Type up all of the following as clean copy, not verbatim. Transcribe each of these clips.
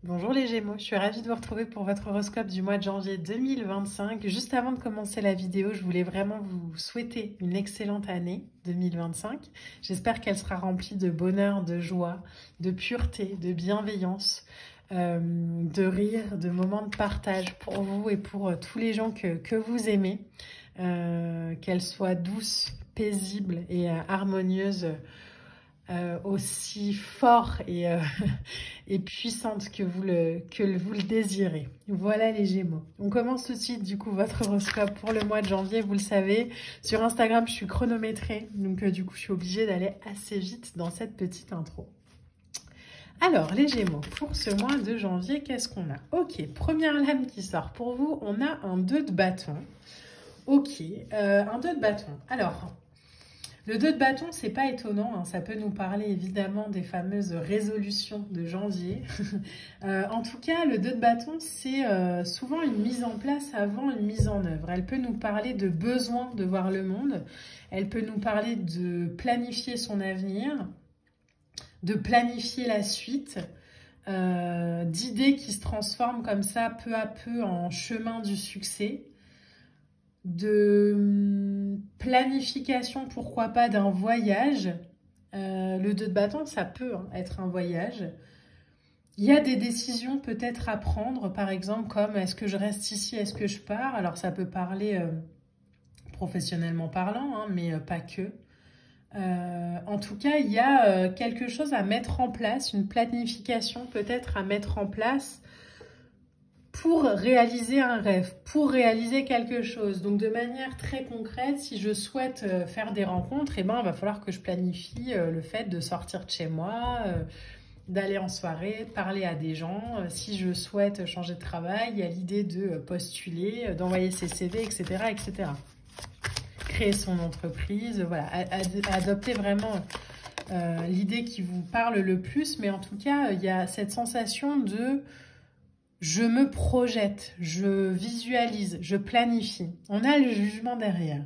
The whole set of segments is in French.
Bonjour les Gémeaux, je suis ravie de vous retrouver pour votre horoscope du mois de janvier 2025. Juste avant de commencer la vidéo, je voulais vraiment vous souhaiter une excellente année 2025. J'espère qu'elle sera remplie de bonheur, de joie, de pureté, de bienveillance, de rire, de moments de partage pour vous et pour tous les gens que vous aimez. Qu'elle soit douce, paisible et harmonieuse. Aussi fort et puissante que vous le désirez. Voilà les Gémeaux. On commence tout de suite du coup votre horoscope pour le mois de janvier. Vous le savez, sur Instagram je suis chronométrée, donc du coup je suis obligée d'aller assez vite dans cette petite intro. Alors les Gémeaux, pour ce mois de janvier, qu'est-ce qu'on a? Ok, première lame qui sort pour vous, on a un 2 de bâton. Ok, un 2 de bâton. Alors, le 2 de bâton, c'est pas étonnant, hein, ça peut nous parler évidemment des fameuses résolutions de janvier. En tout cas, le 2 de bâton, c'est souvent une mise en place avant une mise en œuvre. Elle peut nous parler de besoin de voir le monde, elle peut nous parler de planifier son avenir, de planifier la suite, d'idées qui se transforment comme ça peu à peu en chemin du succès, de planification, pourquoi pas, d'un voyage. Le 2 de bâton, ça peut être un voyage. Il y a des décisions peut-être à prendre, par exemple, comme est-ce que je reste ici, est-ce que je pars? Alors ça peut parler professionnellement parlant, hein, mais pas que. En tout cas, il y a quelque chose à mettre en place, une planification peut-être à mettre en place pour réaliser un rêve, pour réaliser quelque chose. Donc de manière très concrète, si je souhaite faire des rencontres, eh ben, il va falloir que je planifie le fait de sortir de chez moi, d'aller en soirée, parler à des gens. Si je souhaite changer de travail, il y a l'idée de postuler, d'envoyer ses CV, etc., etc. Créer son entreprise, voilà, adopter vraiment l'idée qui vous parle le plus. Mais en tout cas, il y a cette sensation de je me projette, je visualise, je planifie. On a le jugement derrière.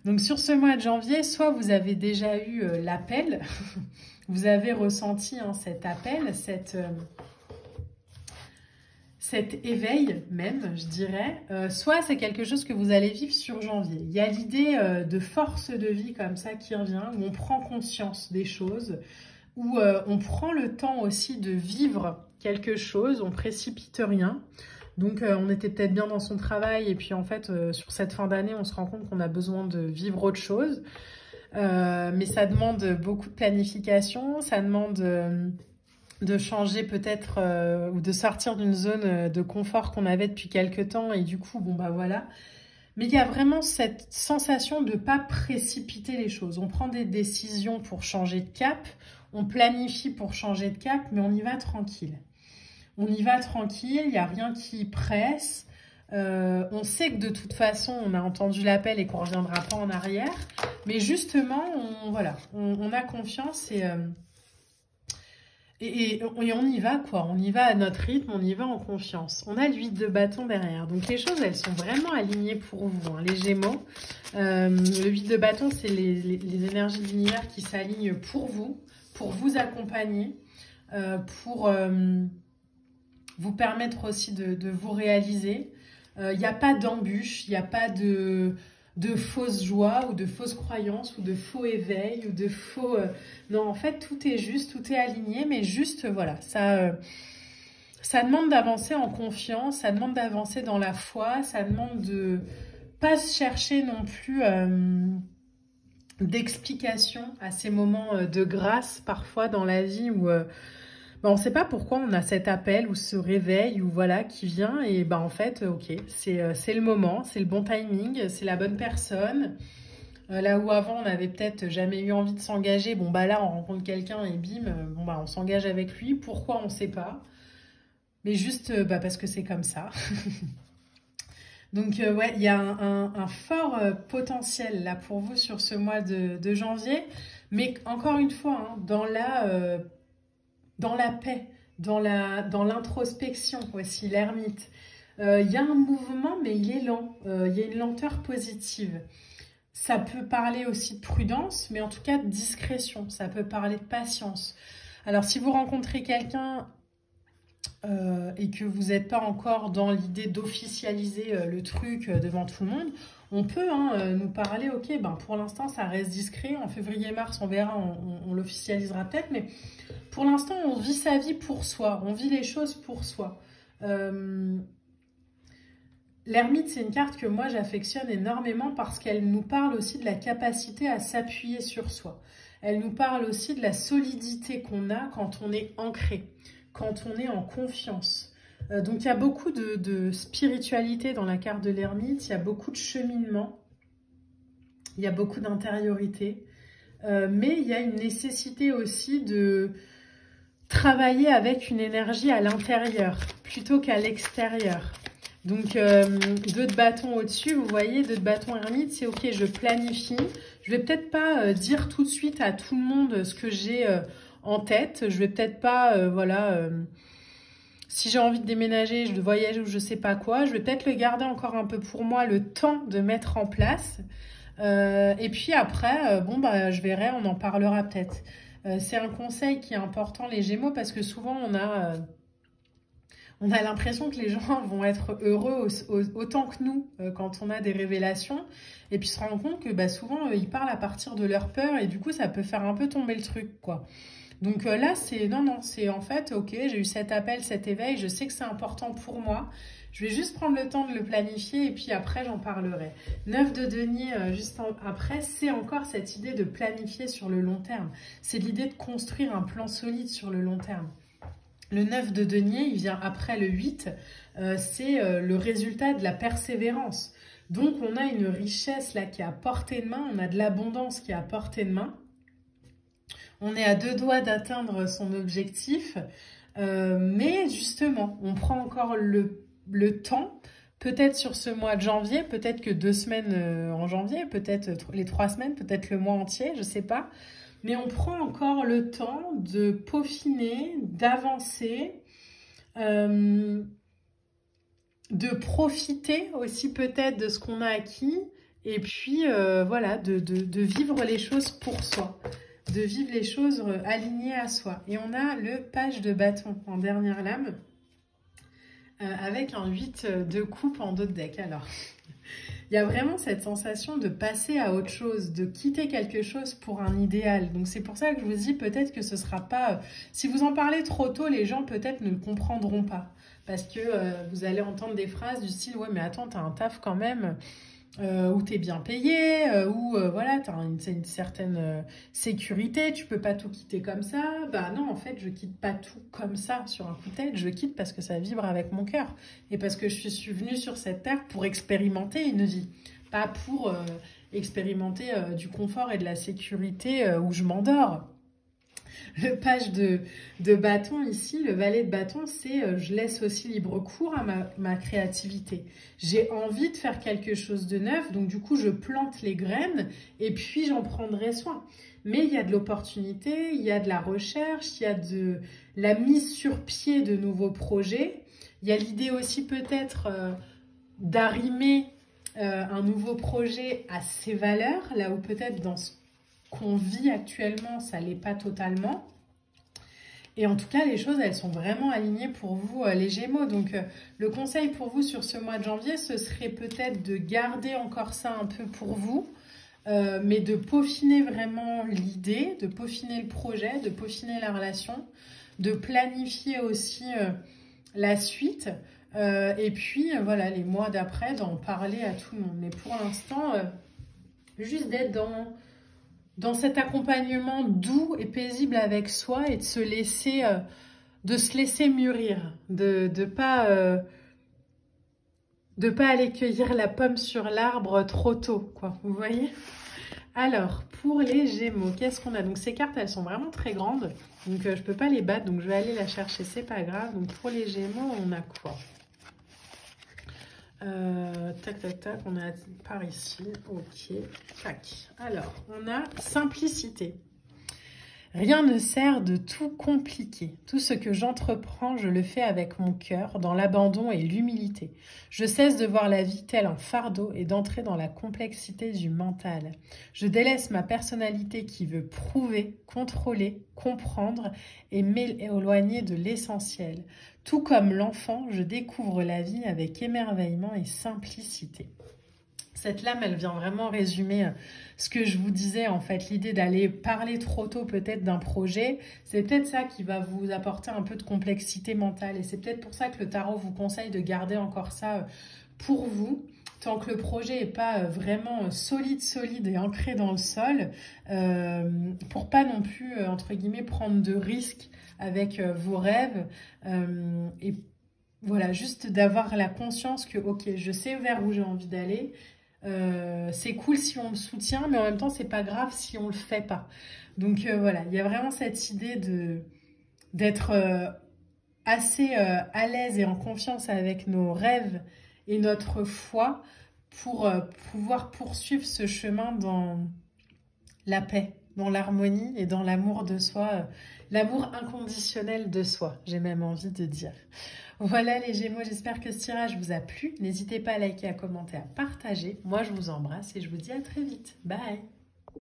Donc sur ce mois de janvier, soit vous avez déjà eu l'appel, vous avez ressenti cet appel, cet éveil même, je dirais, soit c'est quelque chose que vous allez vivre sur janvier. Il y a l'idée de force de vie comme ça qui revient, où on prend conscience des choses, où on prend le temps aussi de vivre quelque chose, on précipite rien. Donc on était peut-être bien dans son travail et puis en fait sur cette fin d'année on se rend compte qu'on a besoin de vivre autre chose. Mais ça demande beaucoup de planification, ça demande de changer peut-être ou de sortir d'une zone de confort qu'on avait depuis quelques temps et du coup bon bah voilà. Mais il y a vraiment cette sensation de ne pas précipiter les choses. On prend des décisions pour changer de cap, on planifie pour changer de cap, mais on y va tranquille. On y va tranquille, il n'y a rien qui presse. On sait que de toute façon, on a entendu l'appel et qu'on ne reviendra pas en arrière. Mais justement, on a confiance et on y va, quoi. On y va à notre rythme, on y va en confiance. On a l'huile de bâton derrière. Donc les choses, elles sont vraiment alignées pour vous, hein, les Gémeaux. Le 8 de bâton, c'est les énergies de l'univers qui s'alignent pour vous accompagner, pour vous permettre aussi de vous réaliser. Il n'y a pas d'embûche, il n'y a pas de fausse joie ou de fausses croyances ou de faux éveil ou de faux... Non, en fait, tout est juste, tout est aligné, mais juste, voilà, ça demande d'avancer en confiance, ça demande d'avancer dans la foi, ça demande de pas se chercher non plus d'explication à ces moments de grâce parfois dans la vie où... on ne sait pas pourquoi on a cet appel ou ce réveil ou voilà qui vient et en fait ok c'est le moment, c'est le bon timing, c'est la bonne personne. Là où avant on n'avait peut-être jamais eu envie de s'engager, là on rencontre quelqu'un et bim, on s'engage avec lui. Pourquoi on ne sait pas, mais juste parce que c'est comme ça. Donc ouais, il y a un fort potentiel là pour vous sur ce mois de janvier, mais encore une fois dans la paix, dans l'introspection aussi, l'ermite. Il y a un mouvement, mais il est lent. Il y a une lenteur positive. Ça peut parler aussi de prudence, mais en tout cas de discrétion. Ça peut parler de patience. Alors, si vous rencontrez quelqu'un et que vous n'êtes pas encore dans l'idée d'officialiser le truc devant tout le monde, on peut nous parler, ok, ben pour l'instant ça reste discret, en février-mars on verra, on l'officialisera peut-être, mais pour l'instant on vit sa vie pour soi, on vit les choses pour soi. L'ermite, c'est une carte que moi j'affectionne énormément parce qu'elle nous parle aussi de la capacité à s'appuyer sur soi. Elle nous parle aussi de la solidité qu'on a quand on est ancré, quand on est en confiance. Donc il y a beaucoup de spiritualité dans la carte de l'ermite, il y a beaucoup de cheminement, il y a beaucoup d'intériorité, mais il y a une nécessité aussi de travailler avec une énergie à l'intérieur plutôt qu'à l'extérieur. Donc, 2 de bâton au-dessus, vous voyez, 2 de bâton ermite, c'est ok, je planifie. Je vais peut-être pas dire tout de suite à tout le monde ce que j'ai en tête. Je vais peut-être pas, voilà, si j'ai envie de déménager, de voyager ou je sais pas quoi, je vais peut-être le garder encore un peu pour moi, le temps de mettre en place. Et puis après, bon, bah, je verrai, on en parlera peut-être. C'est un conseil qui est important, les Gémeaux, parce que souvent, on a l'impression que les gens vont être heureux autant que nous quand on a des révélations. Et puis se rendre compte que bah, souvent, ils parlent à partir de leur peur et du coup, ça peut faire un peu tomber le truc, quoi. Donc là, c'est non, c'est en fait, ok, j'ai eu cet appel, cet éveil, je sais que c'est important pour moi. Je vais juste prendre le temps de le planifier et puis après, j'en parlerai. 9 de denier, juste après, c'est encore cette idée de planifier sur le long terme. C'est l'idée de construire un plan solide sur le long terme. Le 9 de denier, il vient après le 8, c'est le résultat de la persévérance. Donc, on a une richesse là qui est à portée de main, on a de l'abondance qui est à portée de main. On est à 2 doigts d'atteindre son objectif, mais justement, on prend encore le temps, peut-être sur ce mois de janvier, peut-être que 2 semaines en janvier, peut-être les 3 semaines, peut-être le mois entier, je ne sais pas. Mais on prend encore le temps de peaufiner, d'avancer, de profiter aussi peut-être de ce qu'on a acquis. Et puis, voilà, de vivre les choses pour soi. De vivre les choses alignées à soi. Et on a le page de bâton en dernière lame. Avec un 8 de coupe en dos de deck. Alors, il y a vraiment cette sensation de passer à autre chose, de quitter quelque chose pour un idéal. Donc c'est pour ça que je vous dis peut-être que ce sera pas... si vous en parlez trop tôt, les gens peut-être ne le comprendront pas. Parce que vous allez entendre des phrases du style « Ouais, mais attends, t'as un taf quand même. » où tu es bien payé, où voilà, tu as une certaine sécurité, tu peux pas tout quitter comme ça. Bah non, en fait, je quitte pas tout comme ça sur un coup de tête, je quitte parce que ça vibre avec mon cœur et parce que je suis venue sur cette terre pour expérimenter une vie, pas pour expérimenter du confort et de la sécurité où je m'endors. Le page de bâton ici, le valet de bâton, c'est je laisse aussi libre cours à ma créativité. J'ai envie de faire quelque chose de neuf, donc du coup, je plante les graines et puis j'en prendrai soin. Mais il y a de l'opportunité, il y a de la recherche, il y a de la mise sur pied de nouveaux projets. Il y a l'idée aussi peut-être d'arrimer un nouveau projet à ses valeurs, là où peut-être dans ce qu'on vit actuellement, ça ne l'est pas totalement. Et en tout cas, les choses, elles sont vraiment alignées pour vous, les Gémeaux. Donc, le conseil pour vous sur ce mois de janvier, ce serait peut-être de garder encore ça un peu pour vous, mais de peaufiner vraiment l'idée, de peaufiner le projet, de peaufiner la relation, de planifier aussi la suite. Et puis, voilà, les mois d'après, d'en parler à tout le monde. Mais pour l'instant, juste d'être dans cet accompagnement doux et paisible avec soi et de se laisser mûrir, de pas aller cueillir la pomme sur l'arbre trop tôt, quoi. Vous voyez? Alors, pour les Gémeaux, qu'est-ce qu'on a? Donc, ces cartes, elles sont vraiment très grandes. Donc, je peux pas les battre. Donc, je vais aller la chercher. C'est pas grave. Donc, pour les Gémeaux, on a quoi? Tac, tac, tac, on a par ici, ok, tac. Alors, on a simplicité. Rien ne sert de tout compliquer. Tout ce que j'entreprends, je le fais avec mon cœur, dans l'abandon et l'humilité. Je cesse de voir la vie telle un fardeau et d'entrer dans la complexité du mental. Je délaisse ma personnalité qui veut prouver, contrôler, comprendre et m'éloigner de l'essentiel. Tout comme l'enfant, je découvre la vie avec émerveillement et simplicité. Cette lame, elle vient vraiment résumer ce que je vous disais, en fait, l'idée d'aller parler trop tôt peut-être d'un projet, c'est peut-être ça qui va vous apporter un peu de complexité mentale. Et c'est peut-être pour ça que le tarot vous conseille de garder encore ça pour vous, tant que le projet n'est pas vraiment solide et ancré dans le sol, pour pas non plus, entre guillemets, prendre de risques avec vos rêves et voilà, juste d'avoir la conscience que, ok, je sais vers où j'ai envie d'aller. C'est cool si on me soutient, mais en même temps, c'est pas grave si on le fait pas. Donc voilà, il y a vraiment cette idée d'être assez à l'aise et en confiance avec nos rêves et notre foi pour pouvoir poursuivre ce chemin dans la paix, dans l'harmonie et dans l'amour de soi, l'amour inconditionnel de soi, j'ai même envie de dire. Voilà les Gémeaux, j'espère que ce tirage vous a plu. N'hésitez pas à liker, à commenter, à partager. Moi, je vous embrasse et je vous dis à très vite. Bye!